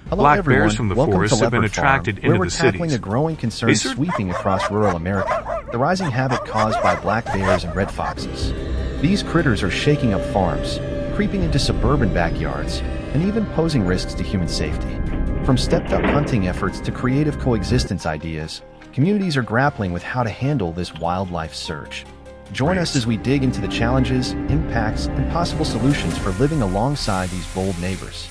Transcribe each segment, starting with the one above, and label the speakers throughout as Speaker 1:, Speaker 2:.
Speaker 1: Hello
Speaker 2: Black
Speaker 1: everyone,
Speaker 2: bears from the
Speaker 1: welcome
Speaker 2: forests
Speaker 1: to
Speaker 2: have been
Speaker 1: Leopard
Speaker 2: attracted
Speaker 1: Farm, where
Speaker 2: into
Speaker 1: we're
Speaker 2: the
Speaker 1: tackling
Speaker 2: cities.
Speaker 1: a growing concern sweeping across rural America, the rising havoc caused by black bears and red foxes. These critters are shaking up farms, creeping into suburban backyards, and even posing risks to human safety. From stepped-up hunting efforts to creative coexistence ideas, communities are grappling with how to handle this wildlife surge. Join us as we dig into the challenges, impacts, and possible solutions for living alongside these bold neighbors.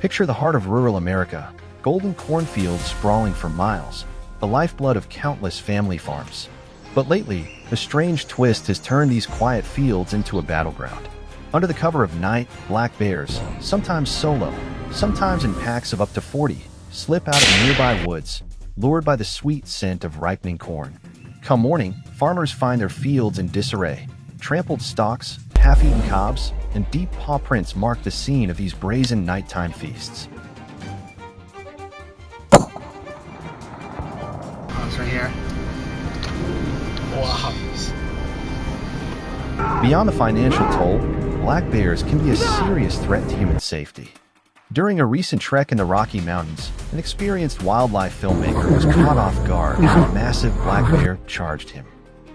Speaker 1: Picture the heart of rural America, golden cornfields sprawling for miles, the lifeblood of countless family farms. But lately, a strange twist has turned these quiet fields into a battleground. Under the cover of night, black bears, sometimes solo, sometimes in packs of up to 40, slip out of nearby woods, lured by the sweet scent of ripening corn. Come morning, farmers find their fields in disarray. Trampled stalks, half-eaten cobs, and deep paw prints mark the scene of these brazen nighttime feasts.
Speaker 3: Oh, it's right here. Wow.
Speaker 1: Beyond the financial toll, black bears can be a serious threat to human safety. During a recent trek in the Rocky Mountains, an experienced wildlife filmmaker was caught off guard when a massive black bear charged him.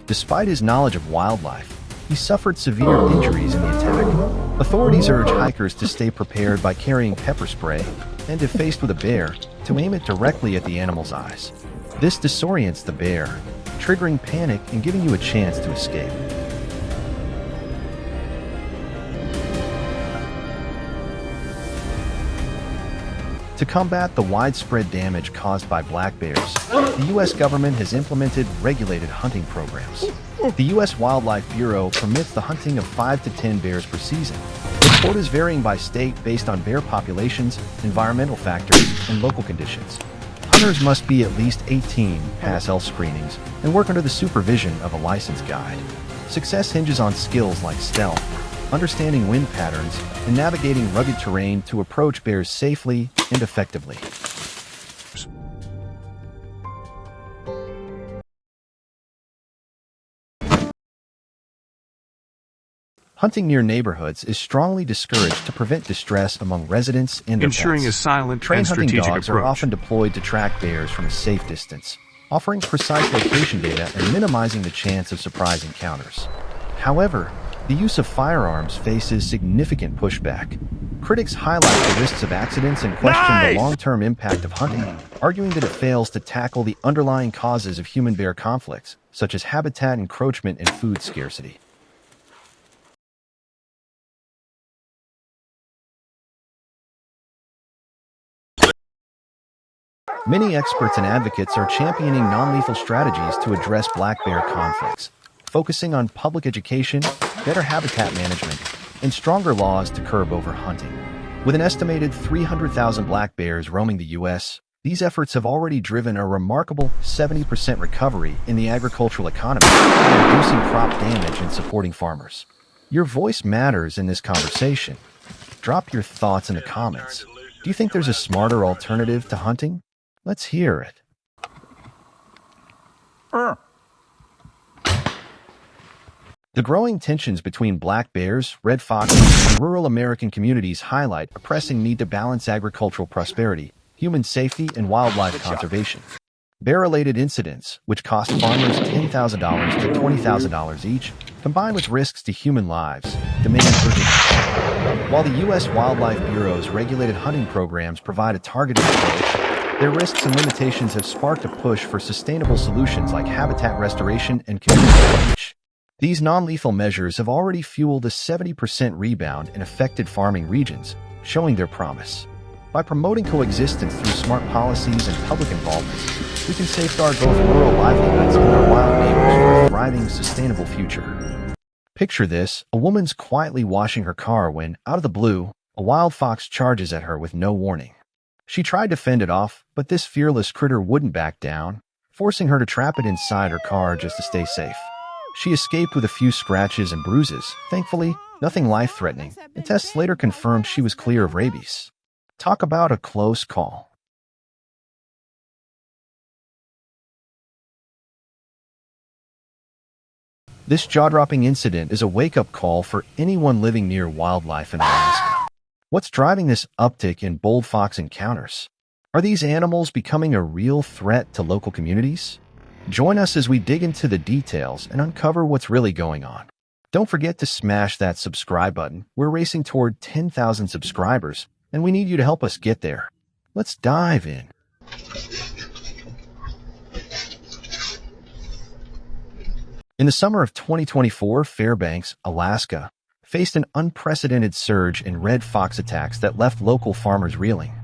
Speaker 1: Despite his knowledge of wildlife, he suffered severe injuries in the attack. Authorities urge hikers to stay prepared by carrying pepper spray and, if faced with a bear, to aim it directly at the animal's eyes. This disorients the bear, triggering panic and giving you a chance to escape. To combat the widespread damage caused by black bears, the U.S. government has implemented regulated hunting programs. The U.S. Wildlife Bureau permits the hunting of 5 to 10 bears per season, with quotas varying by state based on bear populations, environmental factors, and local conditions. Hunters must be at least 18, pass health screenings, and work under the supervision of a licensed guide. Success hinges on skills like stealth, understanding wind patterns, and navigating rugged terrain to approach bears safely and effectively. Hunting near neighborhoods is strongly discouraged to prevent distress among residents and their
Speaker 2: Ensuring a
Speaker 1: pets.
Speaker 2: silent
Speaker 1: Trained
Speaker 2: and
Speaker 1: hunting
Speaker 2: strategic
Speaker 1: dogs are
Speaker 2: approach.
Speaker 1: often deployed to track bears from a safe distance, offering precise location data and minimizing the chance of surprise encounters. However, the use of firearms faces significant pushback. Critics highlight the risks of accidents and question the long-term impact of hunting, arguing that it fails to tackle the underlying causes of human-bear conflicts, such as habitat encroachment and food scarcity. Many experts and advocates are championing non-lethal strategies to address black bear conflicts, focusing on public education, better habitat management, and stronger laws to curb overhunting. With an estimated 300,000 black bears roaming the U.S., these efforts have already driven a remarkable 70% recovery in the agricultural economy, by reducing crop damage and supporting farmers. Your voice matters in this conversation. Drop your thoughts in the comments. Do you think there's a smarter alternative to hunting? Let's hear it. The growing tensions between black bears, red foxes, and rural American communities highlight a pressing need to balance agricultural prosperity, human safety, and wildlife conservation. Bear-related incidents, which cost farmers $10,000 to $20,000 each, combined with risks to human lives, demand urgent action. While the U.S. Wildlife Bureau's regulated hunting programs provide a targeted approach, their risks and limitations have sparked a push for sustainable solutions like habitat restoration and community outreach. These non-lethal measures have already fueled a 70% rebound in affected farming regions, showing their promise. By promoting coexistence through smart policies and public involvement, we can safeguard both rural livelihoods and our wild neighbors for a thriving, sustainable future. Picture this: a woman's quietly washing her car when, out of the blue, a wild fox charges at her with no warning. She tried to fend it off, but this fearless critter wouldn't back down, forcing her to trap it inside her car just to stay safe. She escaped with a few scratches and bruises, thankfully, nothing life-threatening, and tests later confirmed she was clear of rabies. Talk about a close call. This jaw-dropping incident is a wake-up call for anyone living near wildlife in Alaska. What's driving this uptick in bold fox encounters? Are these animals becoming a real threat to local communities? Join us as we dig into the details and uncover what's really going on. Don't forget to smash that subscribe button. We're racing toward 10,000 subscribers, and we need you to help us get there. Let's dive in. In the summer of 2024, Fairbanks, Alaska, faced an unprecedented surge in red fox attacks that left local farmers reeling.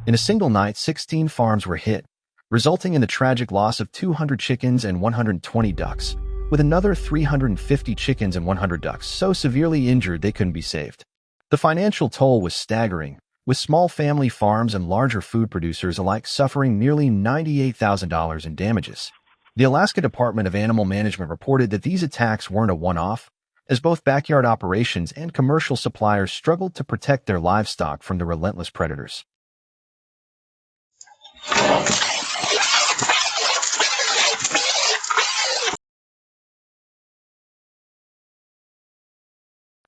Speaker 1: In a single night, 16 farms were hit, resulting in the tragic loss of 200 chickens and 120 ducks, with another 350 chickens and 100 ducks so severely injured they couldn't be saved. The financial toll was staggering, with small family farms and larger food producers alike suffering nearly $98,000 in damages. The Alaska Department of Animal Management reported that these attacks weren't a one-off, as both backyard operations and commercial suppliers struggled to protect their livestock from the relentless predators.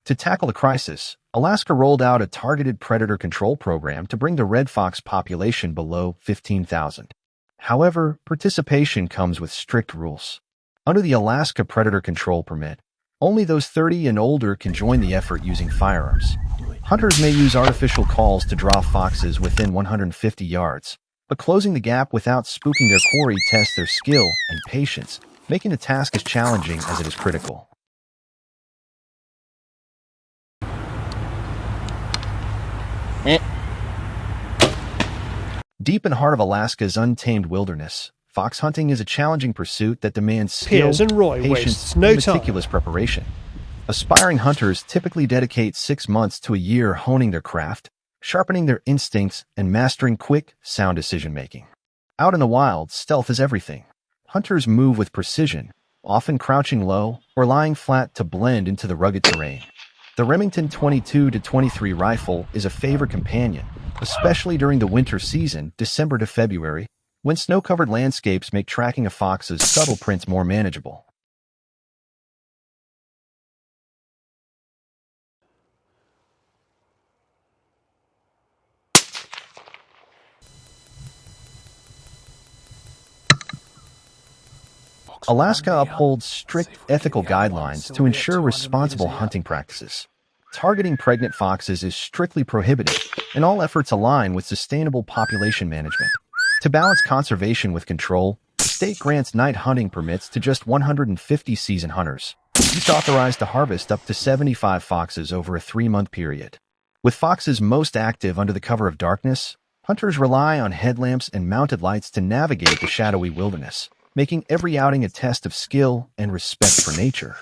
Speaker 1: To tackle the crisis, Alaska rolled out a targeted predator control program to bring the red fox population below 15,000. However, participation comes with strict rules. Under the Alaska Predator Control Permit, only those 30 and older can join the effort using firearms. Hunters may use artificial calls to draw foxes within 150 yards, but closing the gap without spooking their quarry tests their skill and patience, making the task as challenging as it is critical. Deep in the heart of Alaska's untamed wilderness, fox hunting is a challenging pursuit that demands skill, patience, and meticulous preparation. Aspiring hunters typically dedicate 6 months to a year honing their craft, sharpening their instincts, and mastering quick, sound decision-making. Out in the wild, stealth is everything. Hunters move with precision, often crouching low or lying flat to blend into the rugged terrain. The Remington 22-23 rifle is a favorite companion, especially during the winter season, December to February, when snow-covered landscapes make tracking a fox's subtle prints more manageable. Alaska upholds strict ethical guidelines to ensure responsible hunting practices. Targeting pregnant foxes is strictly prohibited, and all efforts align with sustainable population management. To balance conservation with control, the state grants night hunting permits to just 150 season hunters, each authorized to harvest up to 75 foxes over a 3-month period. With foxes most active under the cover of darkness, hunters rely on headlamps and mounted lights to navigate the shadowy wilderness, making every outing a test of skill and respect for nature.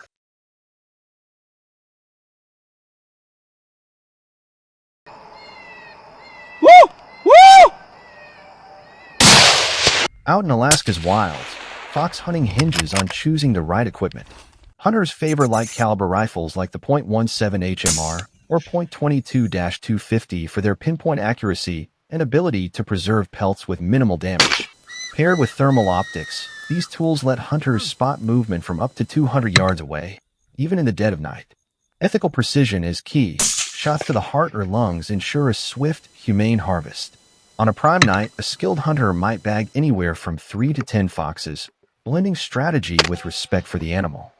Speaker 2: Woo! Woo!
Speaker 1: Out in Alaska's wilds, fox hunting hinges on choosing the right equipment. Hunters favor light-caliber rifles like the .17 HMR or .22-250 for their pinpoint accuracy and ability to preserve pelts with minimal damage. Paired with thermal optics, these tools let hunters spot movement from up to 200 yards away, even in the dead of night. Ethical precision is key. Shots to the heart or lungs ensure a swift, humane harvest. On a prime night, a skilled hunter might bag anywhere from 3 to 10 foxes, blending strategy with respect for the animal.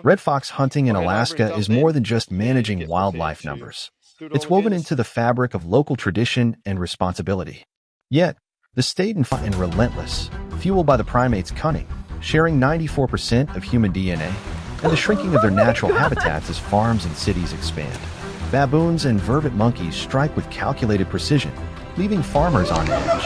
Speaker 1: Red fox hunting in Alaska is more than just managing wildlife numbers. It's woven into the fabric of local tradition and responsibility. Yet, the state and relentless, fueled by the primate's cunning, sharing 94% of human DNA, and the shrinking of their natural habitats as farms and cities expand. Baboons and vervet monkeys strike with calculated precision, leaving farmers on edge.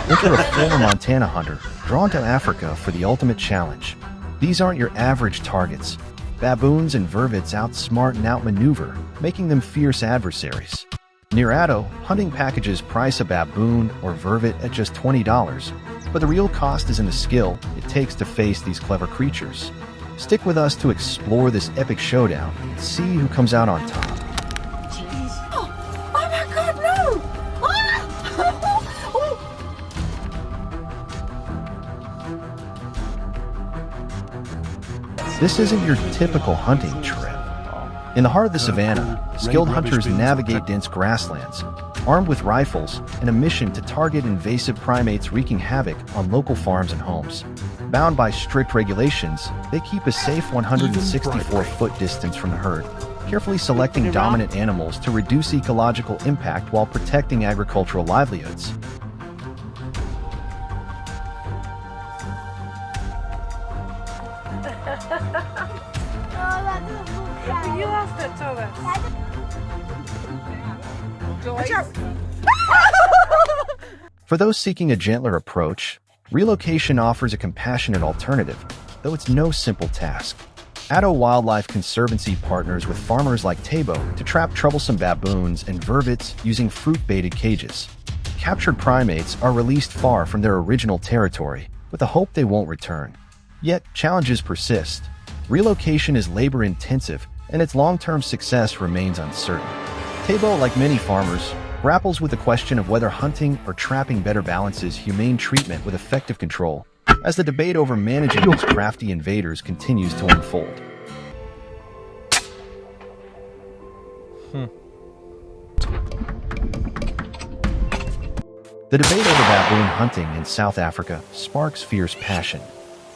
Speaker 1: Enter a former Montana hunter, drawn to Africa for the ultimate challenge. These aren't your average targets. Baboons and vervets outsmart and outmaneuver, making them fierce adversaries. Near Addo, hunting packages price a baboon or vervet at just $20, but the real cost is in the skill it takes to face these clever creatures. Stick with us to explore this epic showdown and see who comes out on top.
Speaker 3: Jeez. Oh my God, no! Ah!
Speaker 1: This isn't your typical hunting trip. In the heart of the savannah, skilled hunters navigate dense grasslands, armed with rifles and a mission to target invasive primates wreaking havoc on local farms and homes. Bound by strict regulations, they keep a safe 164-foot distance from the herd, carefully selecting dominant animals to reduce ecological impact while protecting agricultural livelihoods.
Speaker 4: You lost it, Thomas.
Speaker 1: For those seeking a gentler approach, relocation offers a compassionate alternative, though it's no simple task. Addo Wildlife Conservancy partners with farmers like Tabo to trap troublesome baboons and vervets using fruit-baited cages. Captured primates are released far from their original territory, with the hope they won't return. Yet, challenges persist. Relocation is labor-intensive, and its long-term success remains uncertain. Tabo, like many farmers, grapples with the question of whether hunting or trapping better balances humane treatment with effective control, as the debate over managing these crafty invaders continues to unfold. The debate over baboon hunting in South Africa sparks fierce passion.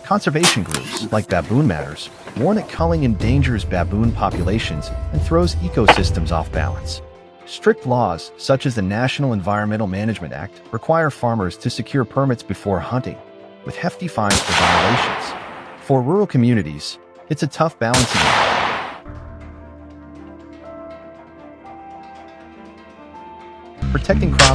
Speaker 1: Conservation groups, like Baboon Matters, warn that culling endangers baboon populations and throws ecosystems off balance. Strict laws, such as the National Environmental Management Act, require farmers to secure permits before hunting, with hefty fines for violations. For rural communities, it's a tough balancing act. Protecting crops